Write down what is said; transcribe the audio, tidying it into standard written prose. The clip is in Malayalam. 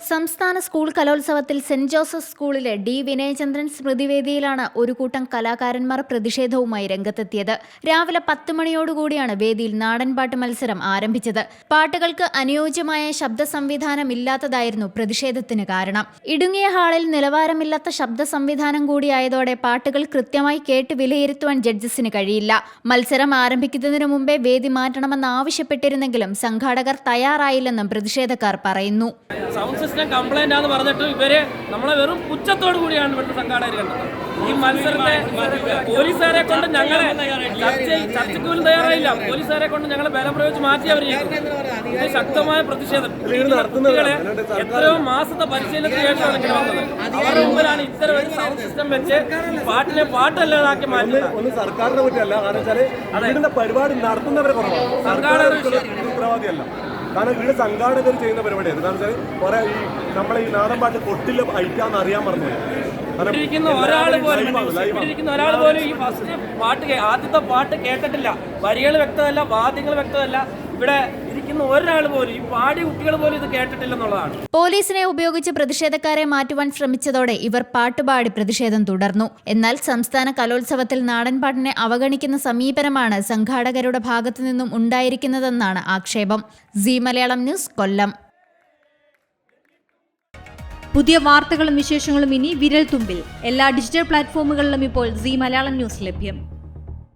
സംസ്ഥാന സ്കൂൾ കലോത്സവത്തിൽ സെന്റ് ജോസഫ് സ്കൂളിലെ ഡി വിനയചന്ദ്രൻ സ്മൃതിവേദിയിലാണ് ഒരു കൂട്ടം കലാകാരന്മാർ പ്രതിഷേധവുമായി രംഗത്തെത്തിയത്. രാവിലെ 10 മണിയോടുകൂടിയാണ് വേദിയിൽ നാടൻപാട്ട് മത്സരം ആരംഭിച്ചത്. പാട്ടുകൾക്ക് അനുയോജ്യമായ ശബ്ദ സംവിധാനം ഇല്ലാത്തതായിരുന്നു പ്രതിഷേധത്തിന് കാരണം. ഇടുങ്ങിയ ഹാളിൽ നിലവാരമില്ലാത്ത ശബ്ദ സംവിധാനം കൂടിയായതോടെ പാട്ടുകൾ കൃത്യമായി കേട്ട് വിലയിരുത്തുവാൻ ജഡ്ജസിന് കഴിയില്ല. മത്സരം ആരംഭിക്കുന്നതിനു മുമ്പേ വേദി മാറ്റണമെന്ന് ആവശ്യപ്പെട്ടിരുന്നെങ്കിലും സംഘാടകർ തയ്യാറായില്ലെന്നും പ്രതിഷേധക്കാർ പറയുന്നു. സൗണ്ട് സിസ്റ്റം കംപ്ലൈന്റ് ആണെന്ന് പറഞ്ഞിട്ട് ഇവര് നമ്മളെ വെറും പുച്ഛത്തോടു കൂടിയാണ് ഇവിടുത്തെ സംഘാടകർ കണ്ടത്. ഈ മത്സരത്തെ പോലീസുകാരെ കൊണ്ട് ഞങ്ങളെ ചർച്ചയ്ക്ക് പോലും തയ്യാറായില്ല. പോലീസുകാരെ കൊണ്ട് ഞങ്ങളെ ബലം പ്രയോഗിച്ച് മാറ്റിയവർ ഇത് ശക്തമായ പ്രതിഷേധം. കുട്ടികളെ എത്രയോ മാസത്തെ പരിശീലനത്തിന് ശേഷമാണ് ഇങ്ങനെ വന്നത്. അവരുടെ മുമ്പിലാണ് ഇത്തരം ഒരു സൗണ്ട് സിസ്റ്റം വെച്ച് പാട്ടിനെ പാട്ടല്ലാതാക്കി മാറ്റുന്നത്. സർക്കാരിനെ പറ്റിയല്ല, പരിപാടി നടത്തുന്നവരെ സംഘാടകർ ഉത്തരവാദിയല്ല. കാരണം ഇവിടെ സംഘാടകർ ചെയ്യുന്ന പരിപാടിയാണ്. കാരണം വെച്ചാൽ കുറെ നമ്മളെ ഈ നാടൻ പാട്ട് കൊട്ടിൽ അയക്കാന്ന് അറിയാൻ പറഞ്ഞു. ഒരാൾ പോലും ഈ ഫസ്റ്റ് ആദ്യത്തെ പാട്ട് കേട്ടിട്ടില്ല. വരികൾ വ്യക്തമല്ല, വാദ്യങ്ങൾ വ്യക്തമല്ല. ഇവിടെ ഇരിക്കുന്ന ഒരാൾ പോലും, ഈ പാടി കുട്ടികൾ പോലും ഇത് കേട്ടിട്ടില്ലെന്നുള്ളതാണ്. പോലീസിനെ ഉപയോഗിച്ച് പ്രതിഷേധക്കാരെ മാറ്റുവാൻ ശ്രമിച്ചതോടെ ഇവർ പാട്ടുപാടി പ്രതിഷേധം തുടർന്നു. എന്നാൽ സംസ്ഥാന കലോത്സവത്തിൽ നാടൻപാട്ടിനെ അവഗണിക്കുന്ന സമീപനമാണ് സംഘാടകരുടെ ഭാഗത്തു നിന്നും ഉണ്ടായിരിക്കുന്നതെന്നാണ് ആക്ഷേപം. സീ മലയാളം ന്യൂസ്, കൊല്ലം. പുതിയ വാർത്തകളും വിശേഷങ്ങളും ഇനി വിരൽ തുമ്പിൽ. എല്ലാ ഡിജിറ്റൽ പ്ലാറ്റ്ഫോമുകളിലും ഇപ്പോൾ സീ മലയാളം ന്യൂസ് ലഭ്യം.